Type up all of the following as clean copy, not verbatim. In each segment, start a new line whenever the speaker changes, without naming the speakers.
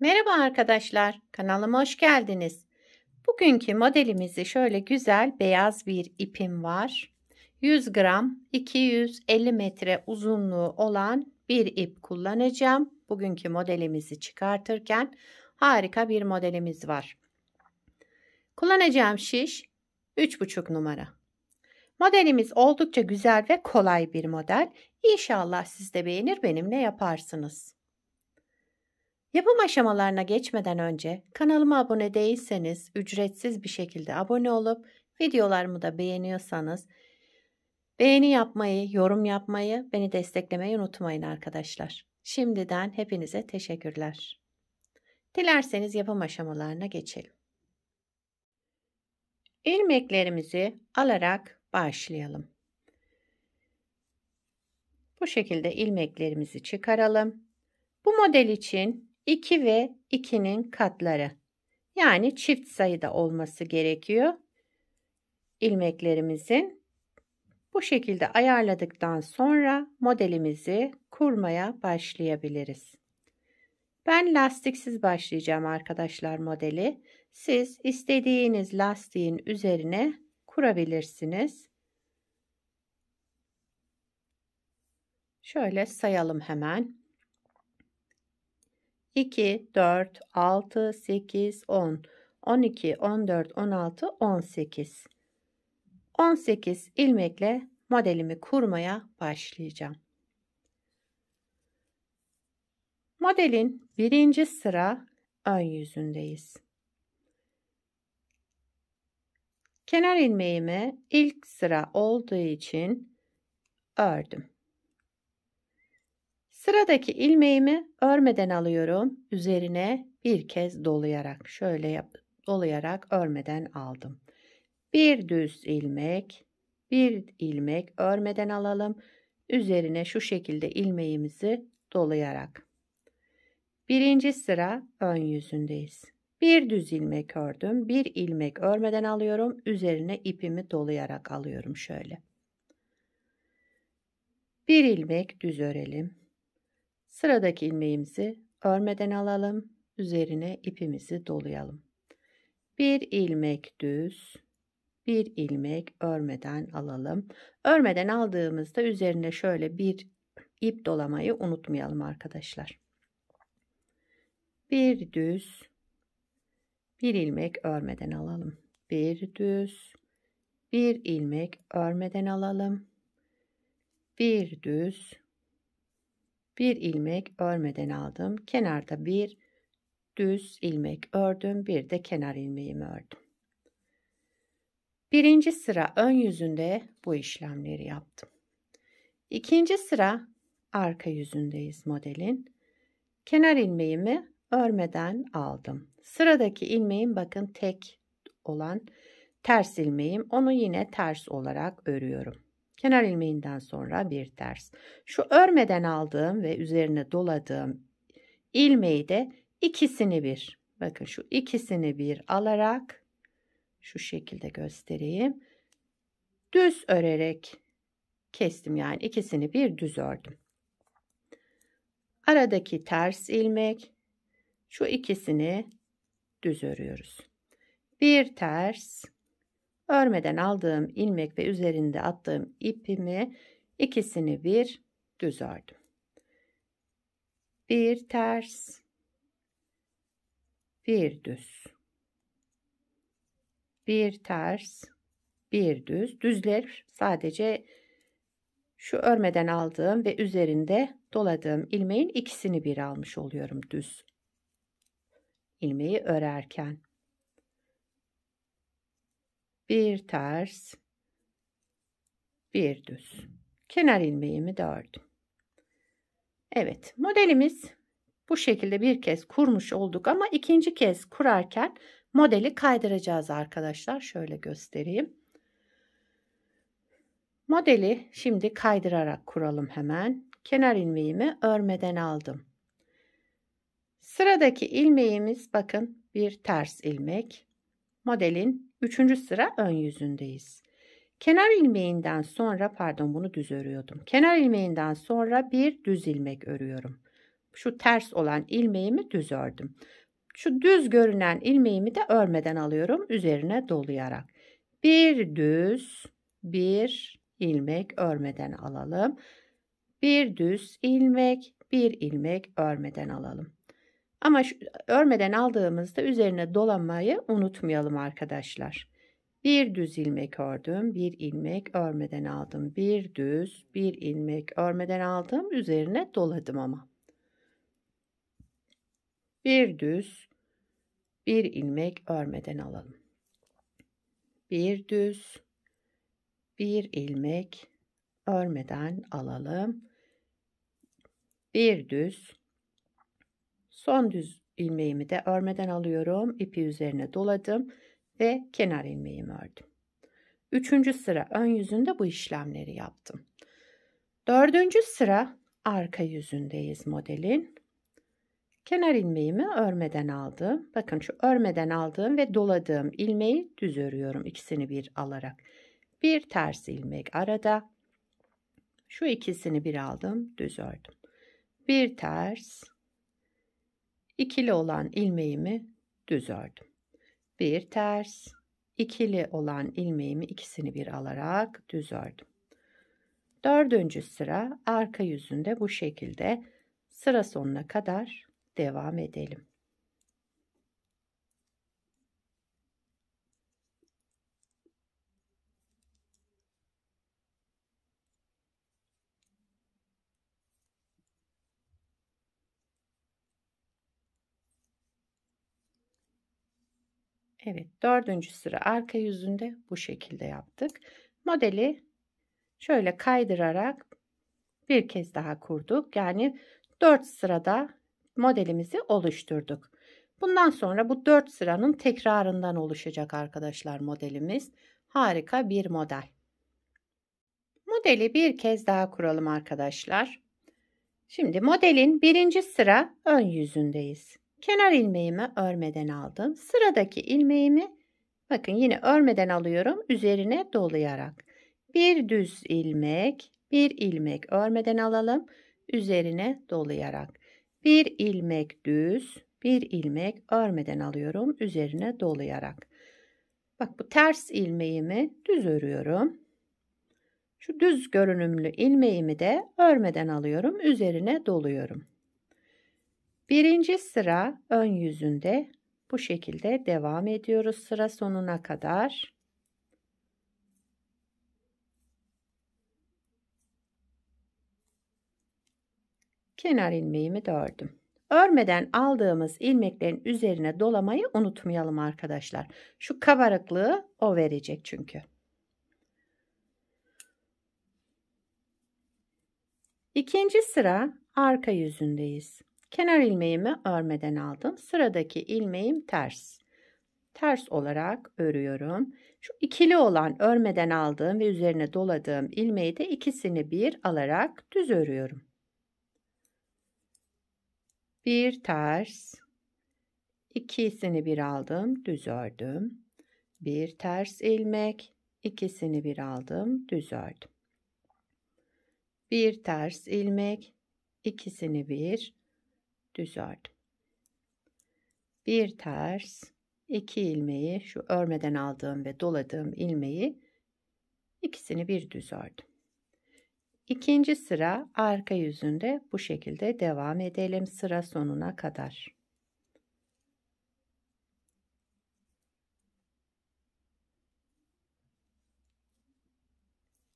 Merhaba arkadaşlar, kanalıma hoş geldiniz. Bugünkü modelimizi şöyle güzel beyaz bir ipim var. 100 gram 250 metre uzunluğu olan bir ip kullanacağım. Bugünkü modelimizi çıkartırken harika bir modelimiz var. Kullanacağım şiş 3,5 numara. Modelimiz oldukça güzel ve kolay bir model. İnşallah siz de beğenir benimle yaparsınız. Yapım aşamalarına geçmeden önce kanalıma abone değilseniz ücretsiz bir şekilde abone olup videolarımı da beğeniyorsanız beğeni yapmayı, yorum yapmayı, beni desteklemeyi unutmayın arkadaşlar. Şimdiden hepinize teşekkürler. Dilerseniz yapım aşamalarına geçelim. İlmeklerimizi alarak başlayalım. Bu şekilde ilmeklerimizi çıkaralım. Bu model için 2 ve 2'nin katları. Yani çift sayıda olması gerekiyor. İlmeklerimizin bu şekilde ayarladıktan sonra modelimizi kurmaya başlayabiliriz. Ben lastiksiz başlayacağım arkadaşlar modeli. Siz istediğiniz lastiğin üzerine kurabilirsiniz. Şöyle sayalım hemen. 2, 4, 6, 8, 10, 12, 14, 16, 18. 18 ilmekle modelimi kurmaya başlayacağım. Modelin birinci sıra ön yüzündeyiz. Kenar ilmeğimi ilk sıra olduğu için ördüm. Sıradaki ilmeğimi örmeden alıyorum. Üzerine bir kez dolayarak dolayarak örmeden aldım. Bir düz ilmek, bir ilmek örmeden alalım. Üzerine şu şekilde ilmeğimizi dolayarak. Birinci sıra ön yüzündeyiz. Bir düz ilmek ördüm. Bir ilmek örmeden alıyorum. Üzerine ipimi dolayarak alıyorum şöyle. Bir ilmek düz örelim. Sıradaki ilmeğimizi örmeden alalım. Üzerine ipimizi dolayalım. Bir ilmek düz, bir ilmek örmeden alalım. Örmeden aldığımızda üzerine şöyle bir ip dolamayı unutmayalım arkadaşlar. Bir düz, bir ilmek örmeden alalım. Bir düz, bir ilmek örmeden alalım. Bir düz, bir ilmek örmeden aldım. Kenarda bir düz ilmek ördüm. Bir de kenar ilmeğimi ördüm. Birinci sıra ön yüzünde bu işlemleri yaptım. İkinci sıra arka yüzündeyiz modelin. Kenar ilmeğimi örmeden aldım. Sıradaki ilmeğim bakın tek olan ters ilmeğim. Onu yine ters olarak örüyorum. Kenar ilmeğinden sonra bir ters. Şu örmeden aldığım ve üzerine doladığım ilmeği de ikisini bir. Bakın şu ikisini bir alarak şu şekilde göstereyim. Düz örerek kestim, yani ikisini bir düz ördüm. Aradaki ters ilmek, şu ikisini düz örüyoruz. Bir ters, örmeden aldığım ilmek ve üzerinde attığım ipimi ikisini bir düz ördüm. Bir ters, bir düz. Bir ters, bir düz. Düzler sadece şu örmeden aldığım ve üzerinde doladığım ilmeğin ikisini bir almış oluyorum düz ilmeği örerken. Bir ters, bir düz. Kenar ilmeğimi de ördüm. Evet, modelimiz bu şekilde bir kez kurmuş olduk ama ikinci kez kurarken modeli kaydıracağız arkadaşlar. Şöyle göstereyim. Modeli şimdi kaydırarak kuralım hemen. Kenar ilmeğimi örmeden aldım. Sıradaki ilmeğimiz bakın bir ters ilmek. Modelin 3. sıra ön yüzündeyiz. Kenar ilmeğinden sonra bunu düz örüyordum. Kenar ilmeğinden sonra bir düz ilmek örüyorum. Şu ters olan ilmeğimi düz ördüm. Şu düz görünen ilmeğimi de örmeden alıyorum üzerine dolayarak. Bir düz, bir ilmek örmeden alalım. Bir düz ilmek, bir ilmek örmeden alalım. Ama şu, örmeden aldığımızda üzerine dolamayı unutmayalım arkadaşlar. Bir düz ilmek ördüm, bir ilmek örmeden aldım. Bir düz, bir ilmek örmeden aldım, üzerine doladım ama. Bir düz, bir ilmek örmeden alalım. Bir düz, bir ilmek örmeden alalım. Bir düz, son düz ilmeğimi de örmeden alıyorum. İpi üzerine doladım ve kenar ilmeğimi ördüm. 3. sıra ön yüzünde bu işlemleri yaptım. 4. sıra arka yüzündeyiz modelin. Kenar ilmeğimi örmeden aldım. Bakın şu örmeden aldığım ve doladığım ilmeği düz örüyorum ikisini bir alarak. Bir ters ilmek arada. Şu ikisini bir aldım, düz ördüm. Bir ters, ikili olan ilmeğimi düz ördüm. Bir ters, ikili olan ilmeğimi ikisini bir alarak düz ördüm. 4. sıra arka yüzünde bu şekilde sıra sonuna kadar devam edelim. Evet, 4. sıra arka yüzünde bu şekilde yaptık. Modeli şöyle kaydırarak bir kez daha kurduk. Yani 4 sırada modelimizi oluşturduk. Bundan sonra bu 4 sıranın tekrarından oluşacak arkadaşlar modelimiz. Harika bir model. Modeli bir kez daha kuralım arkadaşlar. Şimdi modelin 1. sıra ön yüzündeyiz. Kenar ilmeğimi örmeden aldım. Sıradaki ilmeğimi bakın yine örmeden alıyorum üzerine dolayarak. Bir düz ilmek, bir ilmek örmeden alalım üzerine dolayarak. Bir ilmek düz, bir ilmek örmeden alıyorum üzerine dolayarak. Bak bu ters ilmeğimi düz örüyorum. Şu düz görünümlü ilmeğimi de örmeden alıyorum üzerine doluyorum. 1. sıra ön yüzünde bu şekilde devam ediyoruz sıra sonuna kadar. Kenar ilmeğimi de ördüm. Örmeden aldığımız ilmeklerin üzerine dolamayı unutmayalım arkadaşlar. Şu kabarıklığı o verecek çünkü. 2. sıra arka yüzündeyiz. Kenar ilmeğimi örmeden aldım. Sıradaki ilmeğim ters. Ters olarak örüyorum. Şu ikili olan örmeden aldığım ve üzerine doladığım ilmeği de ikisini bir alarak düz örüyorum. Bir ters, ikisini bir aldım, düz ördüm. Bir ters ilmek, ikisini bir aldım, düz ördüm. Bir ters ilmek, ikisini bir düz ördüm. Bir ters, iki ilmeği şu örmeden aldığım ve doladığım ilmeği ikisini bir düz ördüm. 2. sıra arka yüzünde bu şekilde devam edelim sıra sonuna kadar.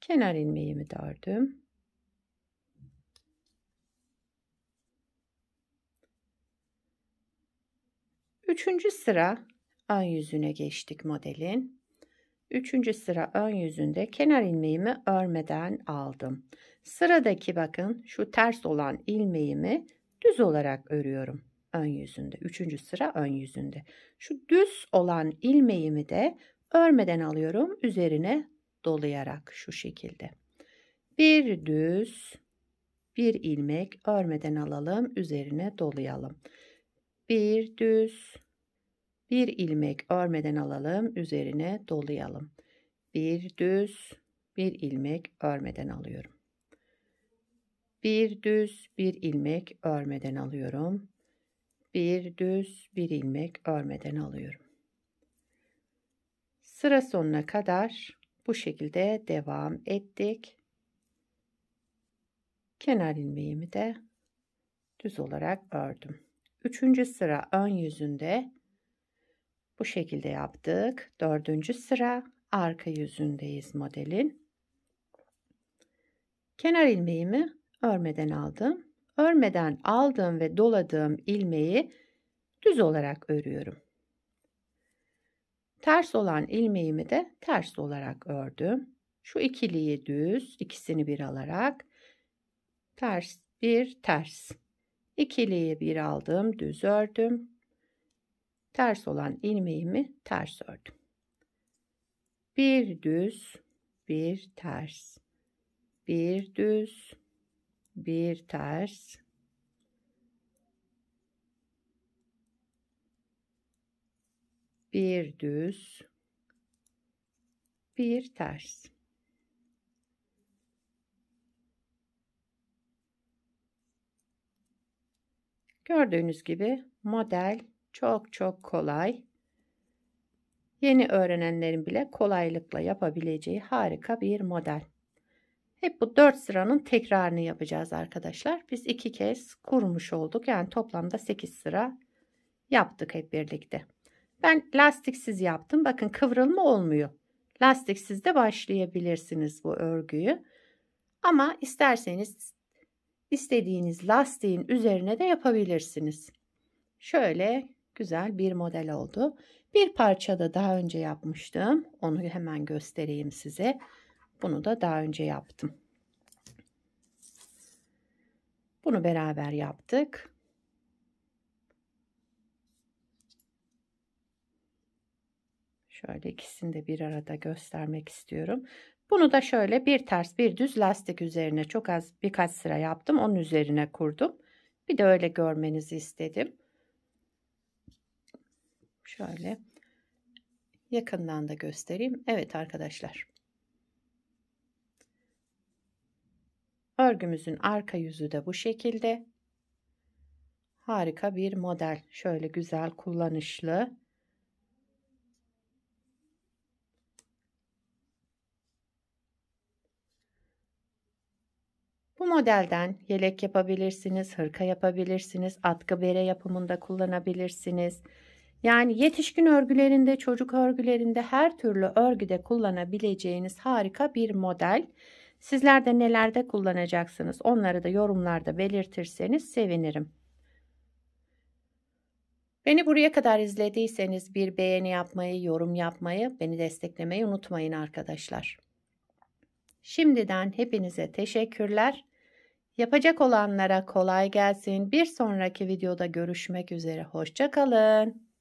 Kenar ilmeğimi de ördüm. Üçüncü sıra ön yüzüne geçtik modelin. 3. sıra ön yüzünde kenar ilmeğimi örmeden aldım. Sıradaki bakın şu ters olan ilmeğimi düz olarak örüyorum ön yüzünde. 3. sıra ön yüzünde. Şu düz olan ilmeğimi de örmeden alıyorum üzerine dolayarak şu şekilde. Bir düz, bir ilmek örmeden alalım üzerine dolayalım. Bir düz, bir ilmek örmeden alalım üzerine dolayalım. Bir düz, bir ilmek örmeden alıyorum. Bir düz bir ilmek örmeden alıyorum. Bir düz bir ilmek örmeden alıyorum. Sıra sonuna kadar bu şekilde devam ettik. Kenar ilmeğimi de düz olarak ördüm. 3. sıra ön yüzünde bu şekilde yaptık. 4. sıra arka yüzündeyiz modelin. Kenar ilmeğimi örmeden aldım. Örmeden aldığım ve doladığım ilmeği düz olarak örüyorum. Ters olan ilmeğimi de ters olarak ördüm. Şu ikiliyi düz, ikisini bir alarak ters bir ters. İkiliyi bir aldım, düz ördüm. Ters olan ilmeğimi ters ördüm. Bir düz, bir ters. Bir düz, bir ters. Bir düz, bir ters. Gördüğünüz gibi model çok kolay. Yeni öğrenenlerin bile kolaylıkla yapabileceği harika bir model. Hep bu 4 sıranın tekrarını yapacağız arkadaşlar. Biz 2 kez kurmuş olduk. Yani toplamda 8 sıra yaptık hep birlikte. Ben lastiksiz yaptım. Bakın kıvrılma olmuyor. Lastiksiz de başlayabilirsiniz bu örgüyü. Ama isterseniz istediğiniz lastiğin üzerine de yapabilirsiniz. Şöyle güzel bir model oldu. Bir parça da daha önce yapmıştım. Onu hemen göstereyim size. Bunu da daha önce yaptım. Bunu beraber yaptık. Şöyle ikisini de bir arada göstermek istiyorum. Bunu da şöyle bir ters bir düz lastik üzerine çok az birkaç sıra yaptım. Onun üzerine kurdum. Bir de öyle görmenizi istedim. Şöyle yakından da göstereyim. Evet arkadaşlar. Örgümüzün arka yüzü de bu şekilde. Harika bir model. Şöyle güzel kullanışlı. Bu modelden yelek yapabilirsiniz, hırka yapabilirsiniz, atkı bere yapımında kullanabilirsiniz. Yani yetişkin örgülerinde, çocuk örgülerinde her türlü örgüde kullanabileceğiniz harika bir model. Sizler de nelerde kullanacaksınız onları da yorumlarda belirtirseniz sevinirim. Beni buraya kadar izlediyseniz bir beğeni yapmayı, yorum yapmayı, beni desteklemeyi unutmayın arkadaşlar. Şimdiden hepinize teşekkürler. Yapacak olanlara kolay gelsin. Bir sonraki videoda görüşmek üzere. Hoşça kalın.